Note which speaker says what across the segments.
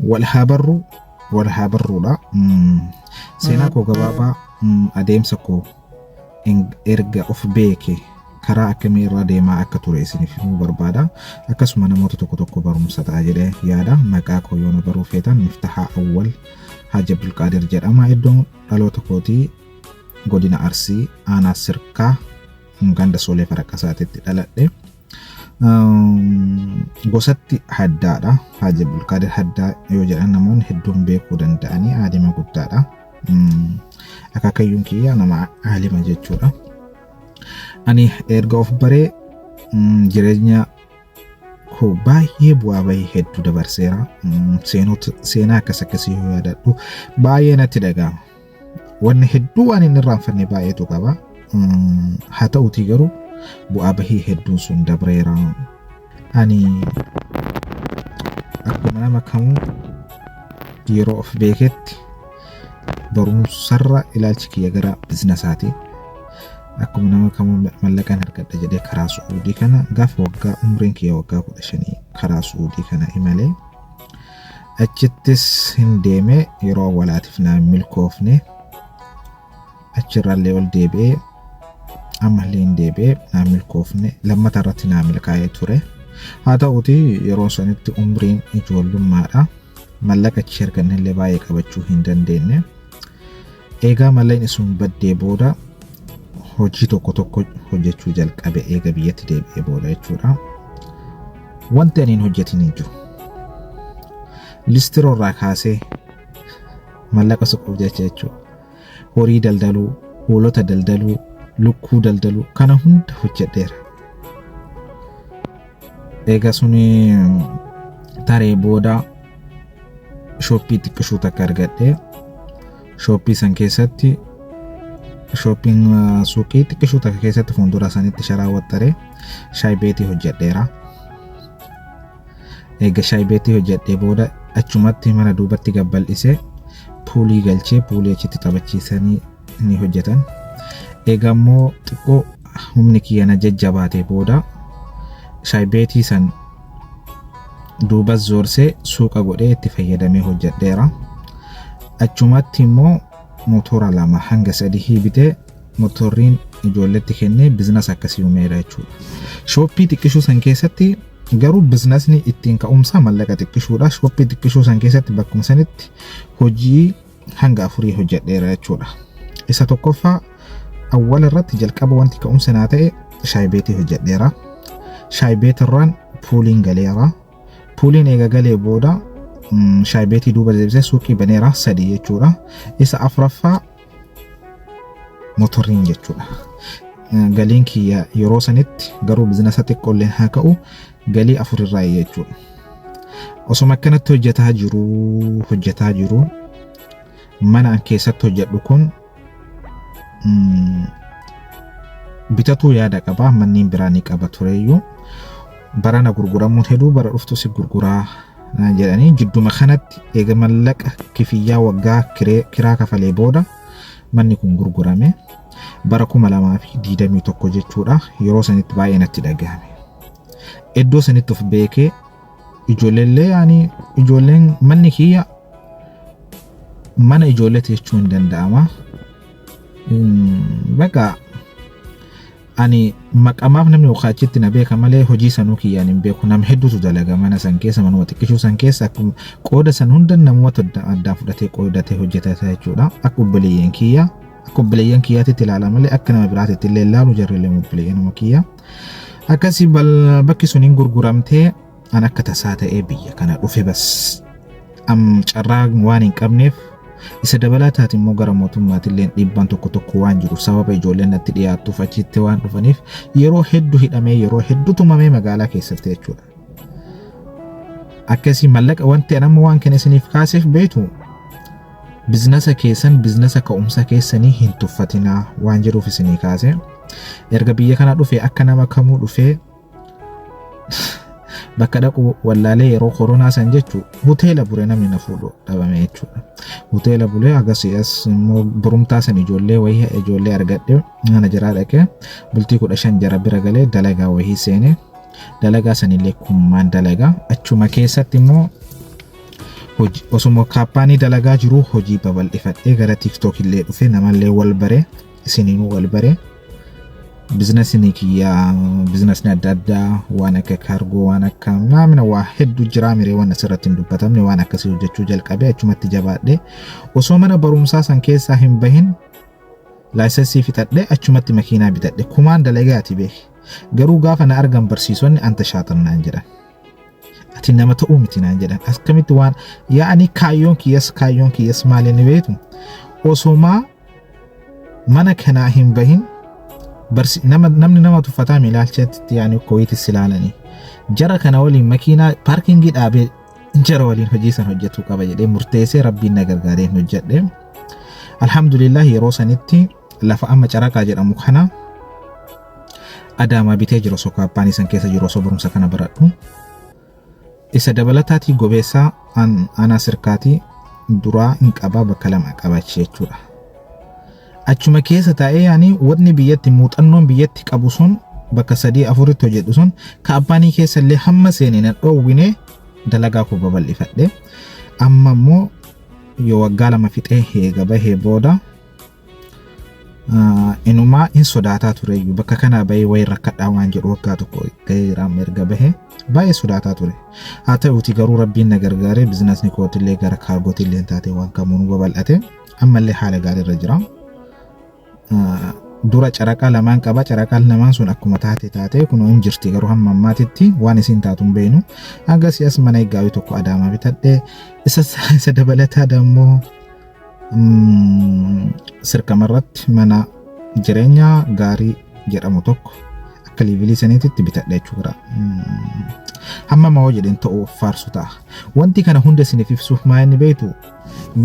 Speaker 1: والهابرو لا سينا كو غبابا أديمسا كو erga of beeke karaa akkamii irra deemaa akka ture isiniif himuu barbaada. Akkasuma namoota tokko barumsa ta'a jedhee yaada. Maqaa koo yoo baruu feetan Miftahaa Awwal Haji Abdulqaadir jedhama. Iddoon dhaloota kootii godina Arsii aanaa Sirkaa ganda Soolee Faraqqasaatitti dhaladhe. Gosatti haddaadha. Haji Abdulqaadir haddaa yoo jedhan namoonni hedduun beekuu danda'anii aadima guddaadha. Akaakayyuun kiyya nama aalima jechuudha. Ani erga of baree jireenya koo baay'ee bu'aa bahii hedduu dabarseera. Seenaa akkasii yoo yaadadhu baay'ee natti dhaga'ama. Wanni hedduu waan inni irraanfanne baay'eetu qaba. Haa ta'uutii garuu bu'aa bahii hedduun sun dabreera. Ani akkuma nama kamuu yeroo of beeketti barumsarra ilaalchi kiyya gara biizinasaati. Akkuma nama kamuu mallaqaan argadha jedhee karaa Suudii kana gaafa waggaa umriin kiyya waggaa 15 karaa Suudii kana imalee achittis hin deemee yeroo awwaalaatiif na milkoofne achirraallee ol deebi'ee ammallee hin deebi'ee na milkoofne lammata irratti na milkaa'ee ture. Haa ta'uutii yeroo sanitti umriin ijoollummaadha. Mallaqa achi argannellee baay'ee qabachuu hin dandeenye. Eegaa mallaqni sun baddee booda hojii tokko hojjechuu jalqabe eega biyyatti deebi'ee booda jechuudha. Wanti ani hin hojjetin hin jiru. Listiroo irraa kaasee mallaqa suquuf jechuudha. Horii daldaluu, hoolota daldaluu, lukkuu daldaluu kana hunda hojjedheera. Eega suni taree booda shooppii xiqqishuu takka argadhee shooppii san keessatti shooppiin suuqii xiqqishuu takka keessatti fuuldura sanitti sharaa waxxaree shaay beetii hojjedheera. Eega shaay beetii hojjedhee booda achumatti mana duubatti gabbal'isee puulii galchee puulii achitti taphachiisanii ni hojjetan. Eega immoo xiqqoo humni kiyya na jajjabaatee booda shaay beetii san duubas zoorsee suuqa godhee itti fayyadamee hojjedheera. Achumatti immoo motora 2 hanga 3 bitee motorriin ijoolletti kennee biizines akkasii uumeera jechuudha. Shooppii xiqqishuu san keessatti garuu biizinesni ittiin ka'umsa mallaqa xiqqishuudha. Shooppii xiqqishuu san keessatti bakkuma sanitti hojii hanga 4 hojjedheera jechuudha. Isa tokkoffaa awwal irratti jalqaba wanti ka'umsa naa ta'e shaay beetii hojjedheera. Shaay beetirraan puuliin galeera. Puuliin eega galee booda shaay beetii duuba deebisee suuqii baneera 3 jechuudha. Isa afuraffaa motorriin jechuudha. Galiin kiyya yeroo sanitti garuu biizinasa xiqqoolleen haa ka'u galii 4 irraa jechuudha. Osoma akkanatti hojjetaa jiru mana an keessatti hojjedhu kun bitatuu yaada qaba. Manneen biraa ni qaba tureyyuu barana gurguramuun heduu bara dhuftu si gurguraa jedhanii jidduma kanatti eega mallaqa kifiyyaa waggaa kiraa kafalee booda manni kun gurgurame bara 2021 jechuudha. Yeroo sanitti baay'ee natti dhagahame. Iddoo sanitti of beekee ijoolleen manni kiyya mana ijoolleeti jechuun hin danda'ama. Baqa ani maqamaaf namni wakaachitti na beeka malee hojii sanuu kiyyaan hin beeku. Nama hedduutu dalaga mana san keessa manuma xiqqishuu san keessa akkuma qooda san hunda namoota addaa fudhatee qoodatee hojjetata jechuudha. Akka obboleeyyan kiyyaatitti ilaala malee akka nama biraatitti illee ilaalu jarrilee obboleeyyan kiyya. Akkasii bakki sun hin gurguramtee an akka tasaa ta'ee biyya kana dhufe bas carraa waan hin qabneef isa dabalataati immoo gara mootummaatillee dhiibbaan tokko waan jiru sababa ijoolleen natti dhiyaattuuf achitti waan dhufaniif yeroo hedduu hidhamee yeroo hedduu tumamee magaalaa keessatti jechuudha. Akkasii mallaqa wanti anamma waan kana isiniif kaaseef beetu biizinasa keessan biizinasa ka'umsa keessanii hin tuffatinaa waan jedhuuf isinii kaase. Erga biyya kana dhufee akka nama kamuu dhufee bakka dhaqu wallaalee yeroo koronaa san jechuun hoteela buree namni na fuudhu dhabame jechuudha. Hoteela bulee agasiis immoo burumtaa san ijoollee argadhe mana jiraa dhaqee bultii 15 jara bira galee dalagaa wayii seenee dalagaa sanillee kummaan dalagaa achuma keessatti immoo hojii osuma kaampaanii dalagaa jiru hojii babal'ifadhee gara TikTok illee dhufe namallee wal bare isiniinuu wal bare biizinasni kiyyaa biizinasni adda addaa waan akka kaargoo waan akka naamina waa hedduu jira miree waan asirratti hin dubbatamne waan akkasii hojjechuu jalqabee achumatti jabaadhe osoo mana barumsaa san keessaa hin bahin laayisensii fixadhe achumatti makiinaa bitadhe kumaan dalagaati beeki garuu gaafa na argan barsiisonni anta shaaxannaan jedhan ati nama ta'uu miti naan jedhan akkamitti waan yaa'anii kaayyoon kiyyas maali ni beektu osoma mana kanaa hin bahin namni nama tuffataa milaalcheetti yaani kowiiti silaalanii jara kana waliin makiinaa paarkingii dhaabee jara waliin hojii san hojjetuu qaba jedhee murteessee rabbiin na gargaaree hojjedhe alhamdulillah yeroo sanitti lafa amma caraqaa jedhamu kana Adaamaa bitee jiru kaampaanii san keessa jiru osoo barumsa kana baradhu isa dabalataatii gobeessaa ana sirkaatii duraa hin qabaa bakka lama qabaachee jechuudha achuma keessa taa'ee yaani wadni biyyatti muuxannoon biyyatti qabu sun bakka 3-4 hojjedhu sun kaampaanii keessa illee hamma seenina dhoowwine dalagaa koo babal'ifadhe amma immoo yoo waggaa lama fixee heega bahee booda inumaa in sodaataa ture bakka kana bahee wayi rakkadhaa waan jedhu waggaa tokko gaheeraan erga bahee baay'ee sodaataa ture haa ta'uuti garuu rabbiin na gargaaree biizinasni kootillee gara kaargootillee taatee waan kamuun babal'ate ammallee haala gaariirra jira dura caraqaa lamaan qaba caraqaa lamaan sun akkuma taate kunoo hin jirti garuu hamma ammaatitti waan isin taatuun beenu agas as mana eegaawii tokko Adaamaa bitadhe isa dabalataa dammoo sirkamarratti mana jireenya gaarii jedhamu tokko akka liivilii saniitti bitadhe jechuudha hamma maa jedhen ta'uu faarsu ta'a wanti kana hunda isiniif ibsuuf maa inni beektu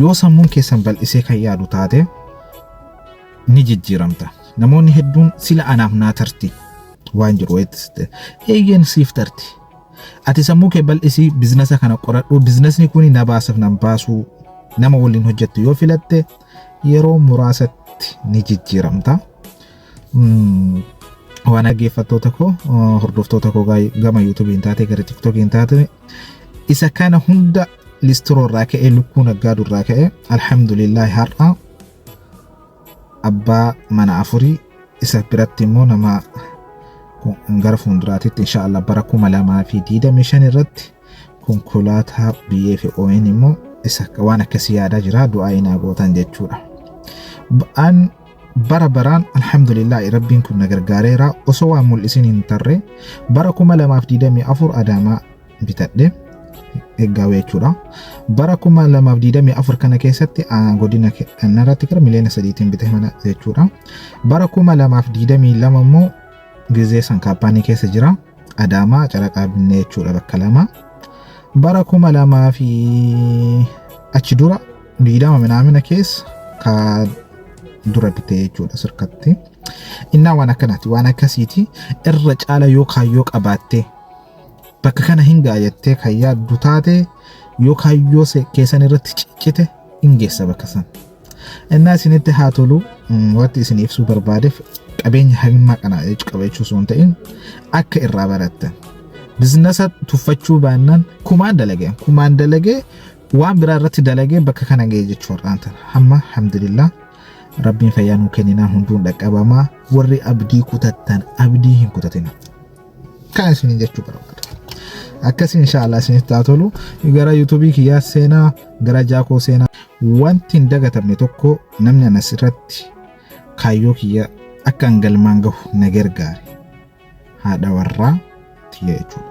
Speaker 1: yoo sammuun keessan bal'isee kan yaadu taate ni jijjiiramta namoonni hedduun sila anaaf naa tarti waan jiru weettiste eegeen siif tarti ati sammuu kee bal'isii biizinasa kana qoradhu biizinasni kun na baasaaf nan baasuu nama waliin hojjettu yoo filatte yeroo muraasatti ni jijjiiramta waan dhaggeeffattoota koo hordoftoota koo gama YouTube taate gara TikTok taate isa kana hunda listiroo irraa ka'ee lukkuu naggaaduu irraa ka'ee alhamdulillah har'a abbaa mana afurii isa biratti immoo nama gara fuulduraatitti inshallah bara 2025 irratti konkolaataa biyyee fi ON immoo isa waan akkasii yaadaa jira du'aa inaa gootan jechuudha an bara baraan alhamdulillah rabbiin kun na gargaareera osoo waan mul'isin hin tarre bara 2024 Adaamaa bitadhe eegaawee jechuudha bara 2024 kana keessatti godina kanarratti gara miliyoona 3 bitee mana jechuudha bara 2022 immoo gizee san kaampaanii keessa jira Adaamaa caraqaa binne jechuudha bakka lama bara 2000 fi achi dura diidama minaamina keessa ka dura bitee jechuudha sirkatti innaa waan akkanaati waan akkasiiti irra caala yoo kaayyoo qabaatte bakka kana hin gaayattee kan yaaddu taate yoo kaayyoo keessan irratti ciccite ingeessa bakka san innaa isinitti haa tolu wanti isin ibsuu barbaadeef qabeenya hamimmaa kana qabaachuu osoo hin ta'in akka irraa barattan biizinasa tuffachuu baannaan kumaan dalagee waan biraa irratti dalagee bakka kana ga'e jechuu har'aanta hamma alhamdulillah rabbiin fayyaa nuu kenninaa hunduun dhaqqabamaa warri abdii kutattan abdii hin kutatina kan isin jechuu barbaada akkas inshallah isinitti haa tolu gara YouTube kiyyaa seenaa gara jaakoo seenaa wanti hin dagatamne tokko namni anas irratti kaayyoo kiyya akka galmaan gahu na gargaare haadha warraa tiyya jechuudha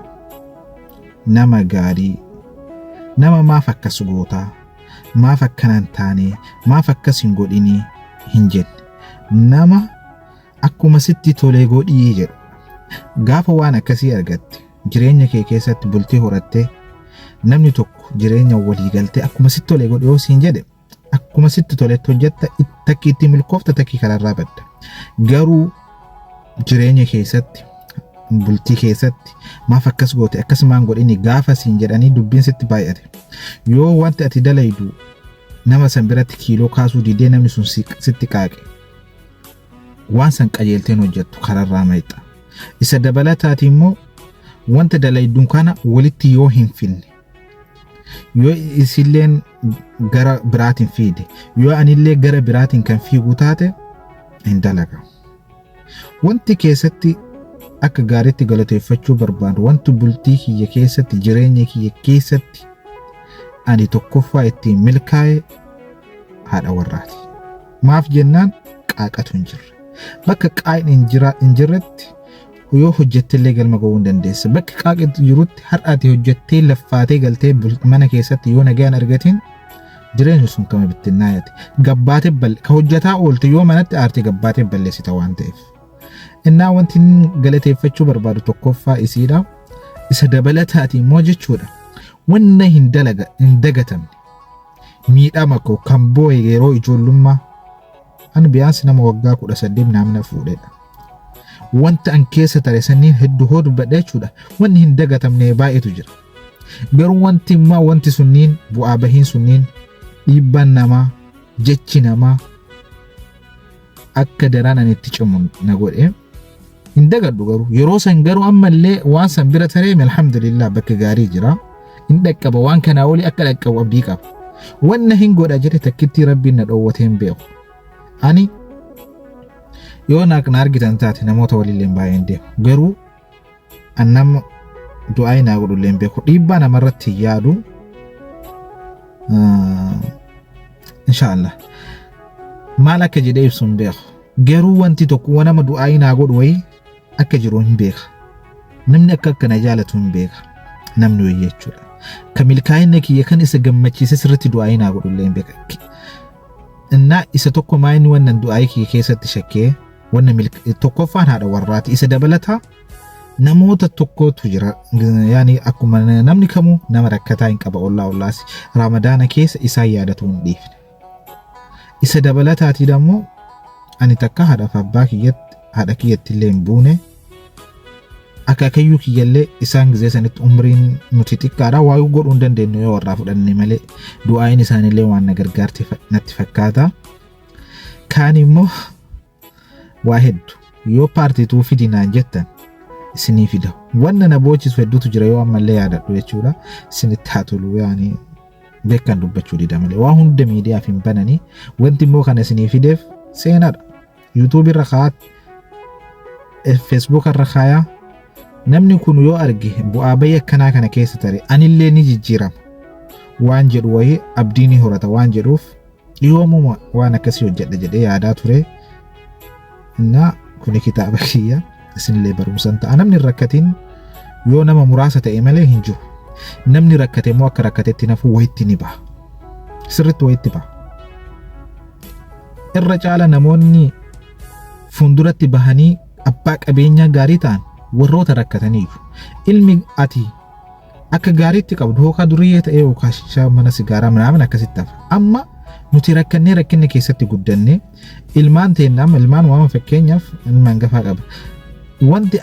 Speaker 1: nama gaarii nama maaf akkas gootaa maaf akkanan taane maaf akkas hin godhini hin jenne nama akkuma sitti tolee godhii jedhu gaafa waan akkasii argatte jireenya kee keessatti bultii horattee namni tokko jireenya walii galtee akkuma sitti tolee godhii yoo siin jedhe akkuma sitti toletti hojjetta takki itti milkoofta takki kanarraa badda garuu jireenya keessatti bultii keessatti maaf akkas goote akkasumaan godhini gaafa siin jedhanii dubbiin sitti baay'ate yoo wanti ati dalaydu nama san biratti kiiloo kaasuu didee namni sun sitti qaaqe waan san qajeelteen hojjettu kararraa mayxa isa dabalataati immoo wanta dalayduun kana walitti yoo hin finne yoo isilleen gara biraatiin fiide yoo anillee gara biraatiin kan fiigu taate hin dalagamu. Wanti keessatti akka gaariitti galateeffachuu barbaadu wanti bultii kiyya keessatti jireenya kiyya keessatti ani tokkoffaa ittiin milkaa'e haadha warraati. Maaf jennaan qaaqatu hin jirre. Bakka qaaqni hin jirretti yoo hojjettillee galma ga'uu hin dandeessa. Bakka qaaqni jirutti har'aati hojjettee laffaatee galtee mana keessatti yoo nagaan argatiin jireenyi sun kama bittinnaayati. Gabbaatee ka hojjetaa oolte yoo manatti aartee gabbaatee balleessita waan ta'eef. Innaa wanti galateeffachuu barbaadu tokkoffaa isiidha. Isa dabalataati immoo jechuudha. Wanna hin dagatamne miidhama koo kan boo'e yeroo ijoollummaa ani biyaansi nama waggaa 18 naamna fuudhedha. Wanta an keessa tare sanniin hedduu hoo dubbadha jechuudha. Wanni hin dagatamne baay'eetu jira. Garuu wanti immoo wanti sunniin bu'aa bahiin sunniin dhiibbaan namaa jechi namaa akka daraan ani itti cimu na godhe hin dagadhu. Garuu yeroo san garuu ammallee waan san bira taree alhamdulillah bakka gaarii jira. In dhaqqaba waan kanaa olii akka dhaqqabu abdii qaba. Wanna hin godha jedhe takkitti rabbiin na dhoowwatee hin beeku. Ani yoo na argitan taate namoota waliillee baay'een deemu. Garuu annam du'aa naa godhullee hin beeku. Dhiibbaa namarratti yaadu inshallah maal akka jedhee ibsu hin beeku. Garuu wanti tokko nama du'aa naa godhu wayii akka jiru hin beeka. Namni akka na jaalatu hin beeka. Namni wayii jechuudha. Kamilkaa'inna kiyya kan isa gammachiise sirriitti du'aa naa godhullee hin beeka. Innaa isa tokko maayini wannan du'aa kiyya keessatti shakkee wannan tokkoffaan haadha warraati. Isa dabalataa namoota tokkotu jira. Yaani akkuma namni kamuu nama rakkataa hin qaba ollaasi. Ramadaana keessa isaan yaadatu hin dhiifne. Isa dabalataati dammoo ani takka haadhaaf abbaa kiyyatti haadha kiyyatti illee hin buune. Akaakayyuu kiyyallee isaan gizee sanitti umriin nuti xiqqaadha waa godhuu hin dandeenyu yoo warraa fudhanne malee du'aayin isaanillee waan na gargaarti natti fakkaata. Kaan immoo waa hedduu yoo paartiituu fidinaan jettan isinii fida. Wanna na boochisu hedduutu jira yoo ammallee yaadadhu jechuudha. Isinitti haa tolu yaani beekan dubbachuu dida malee waa hunda miidiyaaf hin bananii wanti immoo kana isinii fideef seenaadha. YouTube irra kaa'at Facebook irra kaayaa namni kun yoo arge bu'aa bayya akkanaa kana keessa tare anillee ni jijjiirama waan jedhu wayii abdiin horata waan jedhuuf dhiyoomuma waan akkasii hojjedha jedhee yaadaa ture. Innaa kuni kitaaba kiyya isinillee barumsan ta'a. Namni rakkatiin yoo nama muraasa ta'e malee hin jiru. Namni rakkate immoo akka rakkatetti nafu wayitti ni ba'a. Sirriitti wayitti ba'a. Irra caala namoonni fuulduratti bahanii abbaa qabeenyaa gaarii ta'an warroota rakkataniiru. Ilmi ati akka gaariitti qabdu hookaa duriyyee ta'ee yookaan mana sigaaraa manaaman akkasitti hafa. Amma nuti rakkannee rakkinne keessatti guddannee ilmaan teennam ilmaan waan fakkeenyaaf ilmaan gafaa qaba. Wanti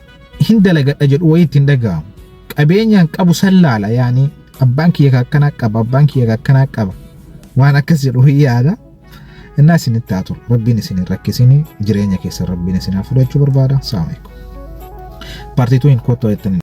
Speaker 1: hin dalagadha jedhu wayii ittiin dhaga'amu. Qabeenyaan qabu sallaala yaani abbaan kiyya akkanaa qaba abbaan kiyya akkanaa qaba waan akkas jedhu yaada. Innaa isinitti haa tolu. Rabbiin isin rakkisini jireenya keessa rabbiin isin fudhachuu barbaada. Assalamu alaikum. Partiituun kotoo jettanii